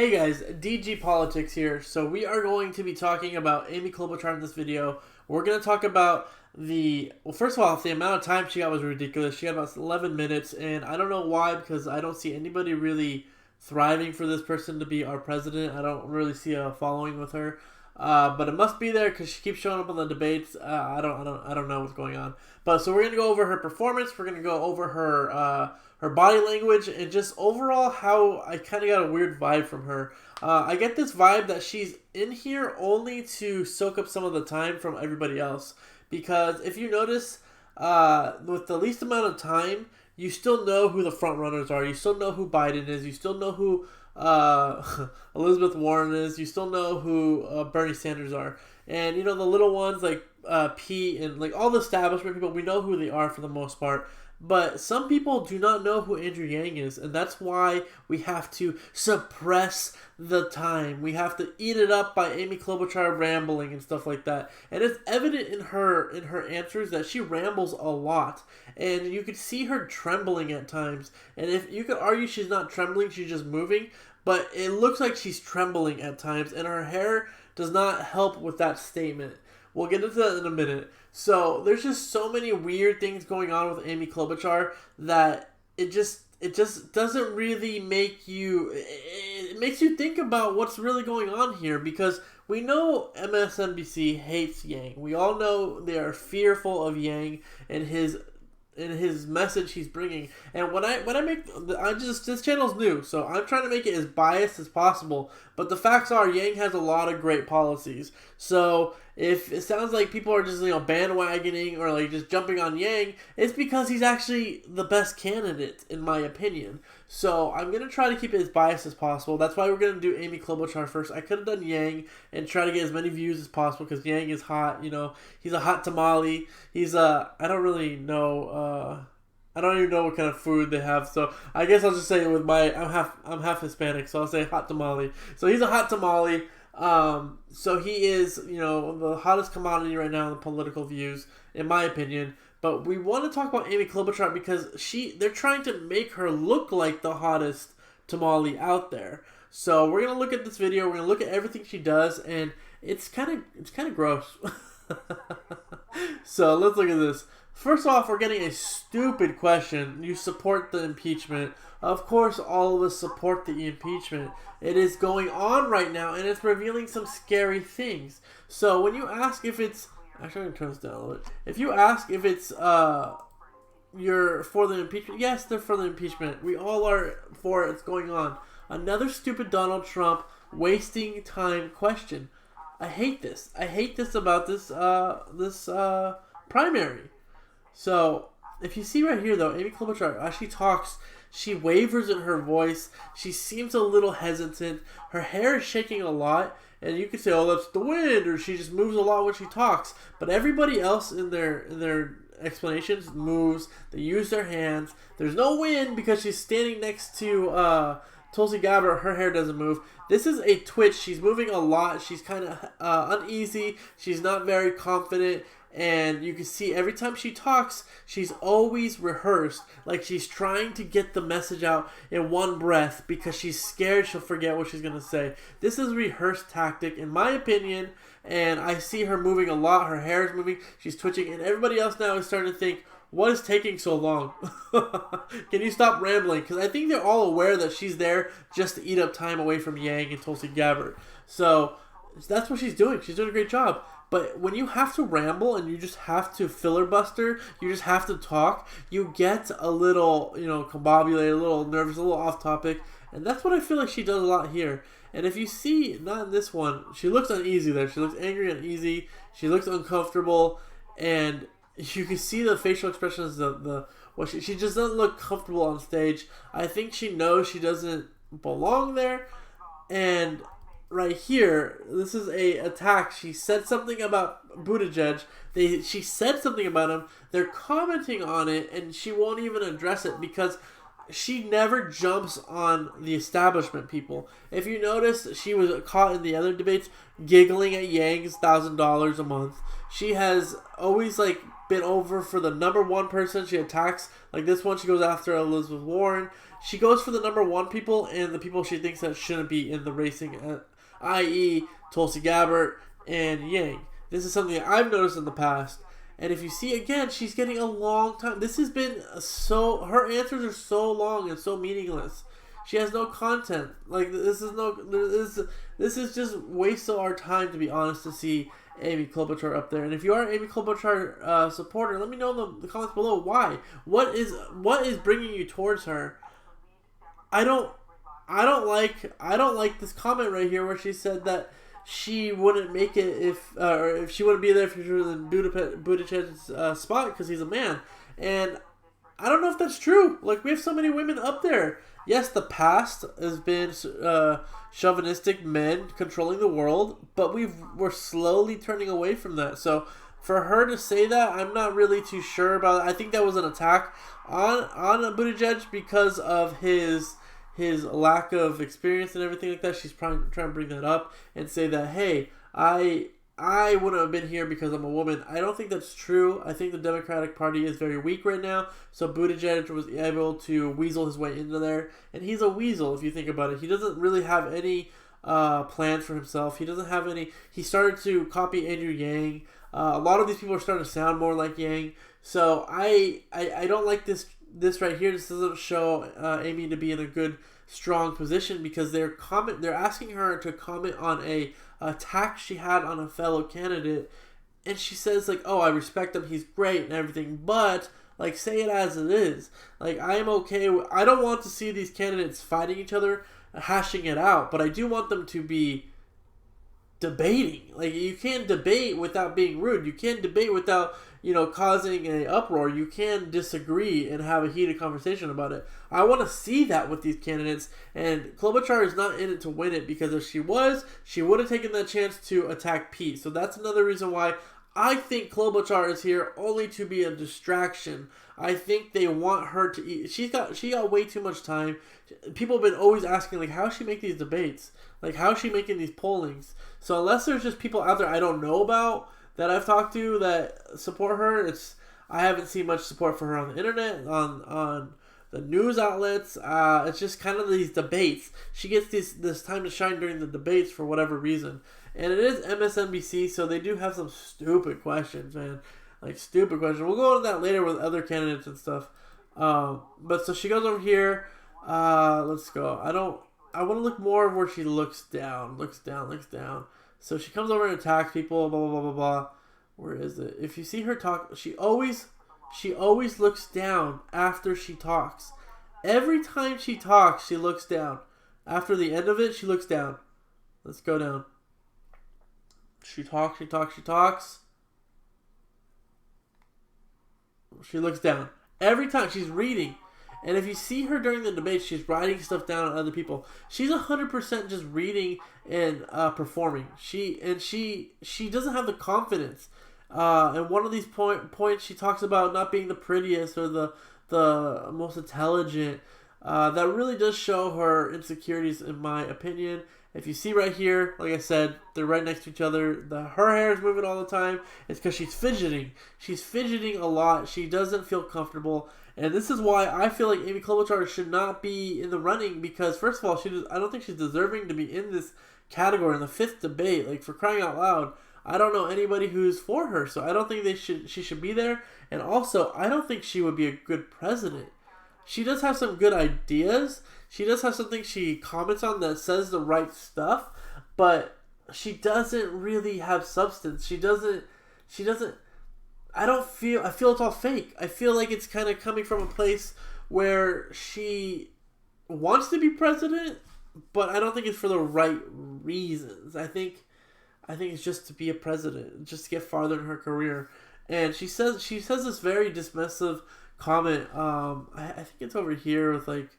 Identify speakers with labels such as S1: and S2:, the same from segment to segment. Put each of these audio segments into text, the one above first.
S1: Hey guys, DG Politics here. So we are going to be talking about Amy Klobuchar in this video. We're going to talk about first of all, the amount of time she got was ridiculous. She got about 11 minutes, and I don't know why, because I don't see anybody really thriving for this person to be our president. I don't really see a following with her. But it must be there because she keeps showing up on the debates. I don't know what's going on. But so we're gonna go over her performance. We're gonna go over her body language and just overall how I kind of got a weird vibe from her. I get this vibe that she's in here only to soak up some of the time from everybody else. Because if you notice, with the least amount of time, you still know who the front runners are. You still know who Biden is. You still know who Elizabeth Warren is. You still know who Bernie Sanders are. And, you know, the little ones like P and like all the establishment people, we know who they are for the most part. But some people do not know who Andrew Yang is, and that's why we have to suppress the time. We have to eat it up by Amy Klobuchar rambling and stuff like that. And it's evident in her answers that she rambles a lot, and you could see her trembling at times. And if you could argue she's not trembling, she's just moving, but it looks like she's trembling at times, and her hair does not help with that statement. We'll get into that in a minute. So there's just so many weird things going on with Amy Klobuchar that it just doesn't really make you. It makes you think about what's really going on here, because we know MSNBC hates Yang. We all know they are fearful of Yang and his message he's bringing. And this channel's new, so I'm trying to make it as biased as possible. But the facts are, Yang has a lot of great policies. So if it sounds like people are just bandwagoning or like just jumping on Yang, it's because he's actually the best candidate in my opinion. So I'm gonna try to keep it as biased as possible. That's why we're gonna do Amy Klobuchar first. I could have done Yang and try to get as many views as possible because Yang is hot. You know, he's a hot tamale. He's I don't really know. I don't even know what kind of food they have, so I guess I'll just say it with I'm half Hispanic, so I'll say hot tamale. So he's a hot tamale. So he is, the hottest commodity right now in the political views, in my opinion. But we want to talk about Amy Klobuchar because they're trying to make her look like the hottest tamale out there. So we're gonna look at this video. We're gonna look at everything she does, and it's kind of gross. So let's look at this. First off, we're getting a stupid question. You support the impeachment. Of course, all of us support the impeachment. It is going on right now, and it's revealing some scary things. So when you ask if it's... Actually, I'm going to turn this down a little bit. If you ask if it's... you're for the impeachment, yes, they're for the impeachment. We all are for it. It's going on. Another stupid Donald Trump wasting time question. I hate this. I hate this about this primary. So, if you see right here, though, Amy Klobuchar, as she talks, she wavers in her voice. She seems a little hesitant. Her hair is shaking a lot. And you could say, oh, that's the wind, or she just moves a lot when she talks. But everybody else in their explanations moves. They use their hands. There's no wind because she's standing next to Tulsi Gabbard. Her hair doesn't move. This is a twitch. She's moving a lot. She's kind of uneasy. She's not very confident. And you can see every time she talks, she's always rehearsed. Like she's trying to get the message out in one breath because she's scared she'll forget what she's going to say. This is a rehearsed tactic, in my opinion. And I see her moving a lot. Her hair is moving. She's twitching. And everybody else now is starting to think, what is taking so long? Can you stop rambling? Because I think they're all aware that she's there just to eat up time away from Yang and Tulsi Gabbard. So that's what she's doing. She's doing a great job. But when you have to ramble and you just have to filibuster, you just have to talk, you get a little, combobulated, a little nervous, a little off topic. And that's what I feel like she does a lot here. And if you see, not in this one, she looks uneasy there. She looks angry and uneasy. She looks uncomfortable. And you can see the facial expressions, she just doesn't look comfortable on stage. I think she knows she doesn't belong there. And right here, this is a attack. She said something about Buttigieg. She said something about him. They're commenting on it, and she won't even address it because she never jumps on the establishment people. If you notice, she was caught in the other debates giggling at Yang's $1,000 a month. She has always been over for the number one person she attacks. Like this one, she goes after Elizabeth Warren. she goes for the number one people and the people she thinks that shouldn't be in the racing, i.e. Tulsi Gabbard and Yang. This is something that I've noticed in the past. And if you see again, she's getting a long time. This has been so, her answers are so long and so meaningless. She has no content. Like, this is just waste of our time, to be honest, to see Amy Klobuchar up there. And if you are an Amy Klobuchar supporter, let me know in the comments below why. What is bringing you towards her? I don't like this comment right here where she said that she wouldn't make it if she wouldn't be there if she was in Buttigieg's spot because he's a man. And I don't know if that's true. Like, we have so many women up there. Yes, the past has been chauvinistic men controlling the world, but we're slowly turning away from that. So for her to say that, I'm not really too sure about it. I think that was an attack on Buttigieg because of his lack of experience and everything like that. She's trying to bring that up and say that, hey, I wouldn't have been here because I'm a woman. I don't think that's true. I think the Democratic Party is very weak right now. So Buttigieg was able to weasel his way into there. And he's a weasel if you think about it. He doesn't really have any plans for himself. He doesn't have any. He started to copy Andrew Yang. A lot of these people are starting to sound more like Yang. So I don't like this right here. This doesn't show Amy to be in a good, strong position because they're asking her to comment on a attack she had on a fellow candidate, and she says like, oh, I respect him, he's great and everything, but like, say it as it is. Like, I am okay I don't want to see these candidates fighting each other, hashing it out, but I do want them to be debating. Like, you can't debate without being rude. You can't debate without, causing an uproar. You can disagree and have a heated conversation about it. I want to see that with these candidates, and Klobuchar is not in it to win it, because if she was, she would have taken that chance to attack Pete. So that's another reason why I think Klobuchar is here only to be a distraction. I think they want her to eat. She got way too much time. People have been always asking, like, how does she make these debates? Like, how is she making these pollings? So unless there's just people out there I don't know about that I've talked to that support her, I haven't seen much support for her on the internet, on the news outlets. It's just kind of these debates. She gets this time to shine during the debates for whatever reason. And it is MSNBC, so they do have some stupid questions, man. Like, stupid questions. We'll go into that later with other candidates and stuff. But so she goes over here. Let's go. I want to look more of where she looks down. So she comes over and attacks people, blah, blah, blah, blah, blah. Where is it? If you see her talk, she always looks down after she talks. Every time she talks, she looks down. After the end of it, she looks down. Let's go down. She talks. She looks down. Every time she's reading. And if you see her during the debate, she's writing stuff down on other people. She's 100% just reading and performing. She doesn't have the confidence. And one of these points, she talks about not being the prettiest or the most intelligent. That really does show her insecurities, in my opinion. If you see right here, like I said, they're right next to each other. Her hair is moving all the time. It's because she's fidgeting. She's fidgeting a lot. She doesn't feel comfortable. And this is why I feel like Amy Klobuchar should not be in the running, because, first of all, I don't think she's deserving to be in this category in the 5th debate. Like, for crying out loud, I don't know anybody who's for her, so I don't think she should be there. And also, I don't think she would be a good president. She does have some good ideas. She does have something she comments on that says the right stuff, but she doesn't really have substance. I feel it's all fake. I feel like it's kind of coming from a place where she wants to be president, but I don't think it's for the right reasons. I think it's just to be a president, just to get farther in her career. And she says this very dismissive comment. I think it's over here with, like,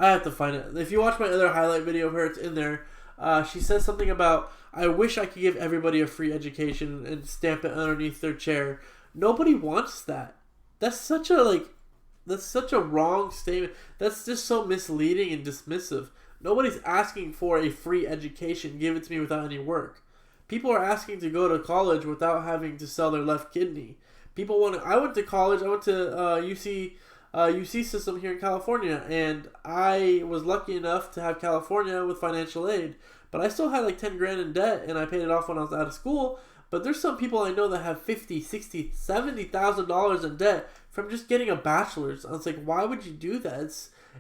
S1: I have to find it. If you watch my other highlight video of her, it's in there. She says something about, I wish I could give everybody a free education and stamp it underneath their chair. Nobody wants that. That's such a wrong statement. That's just so misleading and dismissive. Nobody's asking for a free education. Give it to me without any work. People are asking to go to college without having to sell their left kidney. I went to college. I went to UC UC system here in California, and I was lucky enough to have California with financial aid, but I still had like 10 grand in debt, and I paid it off when I was out of school. But there's some people I know that have $50,000, $60,000, $70,000 in debt from just getting a bachelor's. I was like, why would you do that?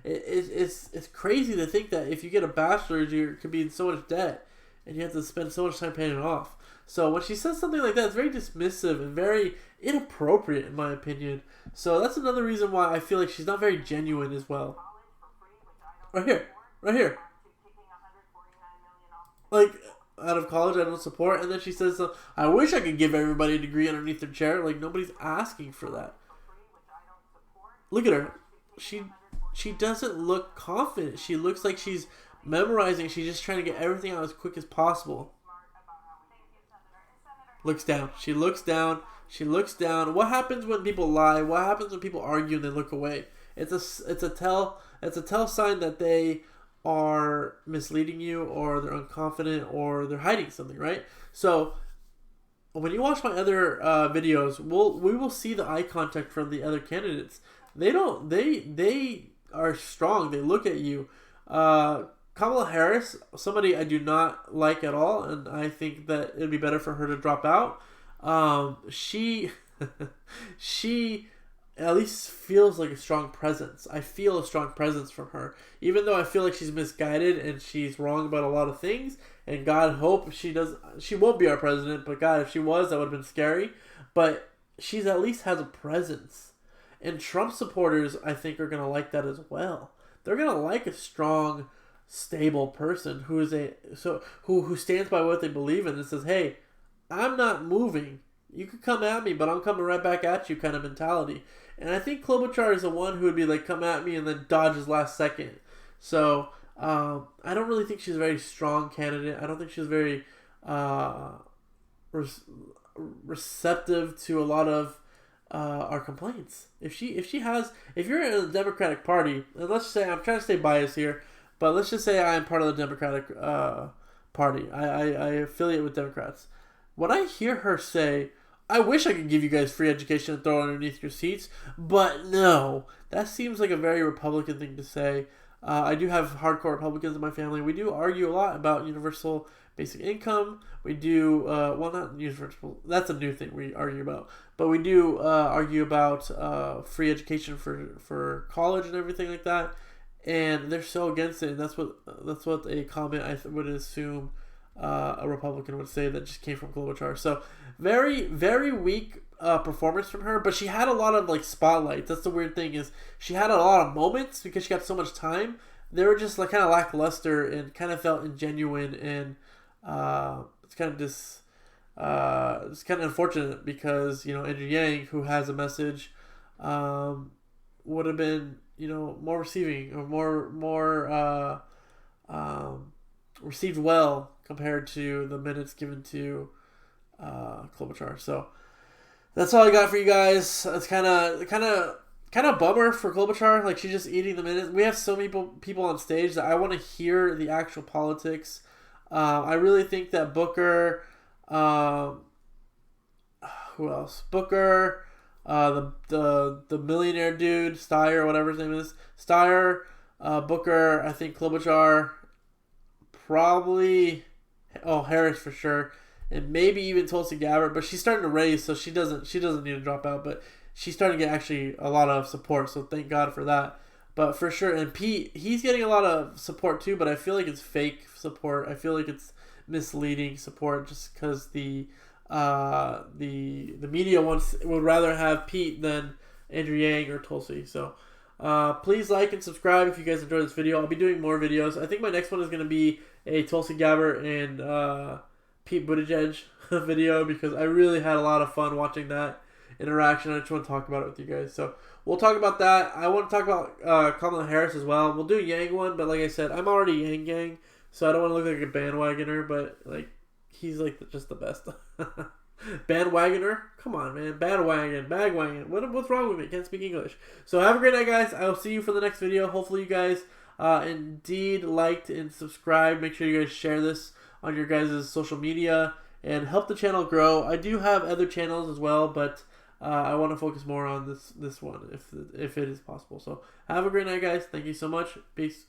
S1: It's crazy to think that if you get a bachelor's, you could be in so much debt, and you have to spend so much time paying it off. So when she says something like that, it's very dismissive and very inappropriate, in my opinion. So that's another reason why I feel like she's not very genuine as well. Right here. Right here. Like, out of college, I don't support. And then she says, I wish I could give everybody a degree underneath their chair. Like, nobody's asking for that. Look at her. She doesn't look confident. She looks like she's memorizing. She's just trying to get everything out as quick as possible. Looks down. She looks down. She looks down. What happens when people lie? What happens when people argue and they look away? It's a tell sign that they are misleading you, or they're unconfident, or they're hiding something, right? So when you watch my other videos, we will see the eye contact from the other candidates. They are strong. They look at you. Kamala Harris, somebody I do not like at all, and I think that it'd be better for her to drop out. She at least feels like a strong presence. I feel a strong presence from her, even though I feel like she's misguided and she's wrong about a lot of things. And God hope she won't be our president, but God, if she was, that would have been scary. But she's at least has a presence. And Trump supporters, I think, are gonna like that as well. They're gonna like a strong, stable person who stands by what they believe in and says, "Hey, I'm not moving. You could come at me, but I'm coming right back at you," kind of mentality. And I think Klobuchar is the one who would be like, "Come at me," and then dodges last second. So I don't really think she's a very strong candidate. I don't think she's very receptive to a lot of our complaints. If you're in the Democratic Party, and let's say, I'm trying to stay biased here, but let's just say I am part of the Democratic Party. I affiliate with Democrats. When I hear her say, "I wish I could give you guys free education and throw it underneath your seats, but no," that seems like a very Republican thing to say. I do have hardcore Republicans in my family. We do argue a lot about universal basic income. We do, well, not universal, that's a new thing we argue about. But we do argue about free education for college and everything like that. And they're so against it. And that's what a comment I would assume a Republican would say that just came from Klobuchar. So very, very weak performance from her, but she had a lot of like spotlights. That's the weird thing, is she had a lot of moments because she got so much time. They were just like kind of lackluster and kind of felt ingenuine, and it's kind of it's kind of unfortunate because, you know, Andrew Yang, who has a message, would have been, you know, more receiving, or more received well compared to the minutes given to Klobuchar. So that's all I got for you guys. It's kind of bummer for Klobuchar. Like, she's just eating the minutes. We have so many people on stage that I want to hear the actual politics. I really think that Booker, who else? Booker, the millionaire dude, Steyer, whatever his name is, Steyer, Booker, I think Klobuchar, probably, Harris for sure, and maybe even Tulsi Gabbard, but she's starting to raise, so she doesn't need to drop out, but she's starting to get actually a lot of support, so thank God for that. But for sure, and Pete, he's getting a lot of support too, but I feel like it's fake support. I feel like it's misleading support, just because the media would rather have Pete than Andrew Yang or Tulsi. So please like and subscribe if you guys enjoyed this video. I'll be doing more videos. I think my next one is going to be a Tulsi Gabbard and Pete Buttigieg video, because I really had a lot of fun watching that interaction. I just want to talk about it with you guys. So we'll talk about that. I want to talk about Kamala Harris as well. We'll do a Yang one, but like I said, I'm already Yang Gang, so I don't want to look like a bandwagoner, but like, he's like just the best. Bandwagoner? Come on, man. Bagwagon. What's wrong with me? Can't speak English. So have a great night, guys. I will see you for the next video. Hopefully you guys indeed liked and subscribed. Make sure you guys share this on your guys' social media and help the channel grow. I do have other channels as well, but I want to focus more on this one if it is possible. So have a great night, guys. Thank you so much. Peace.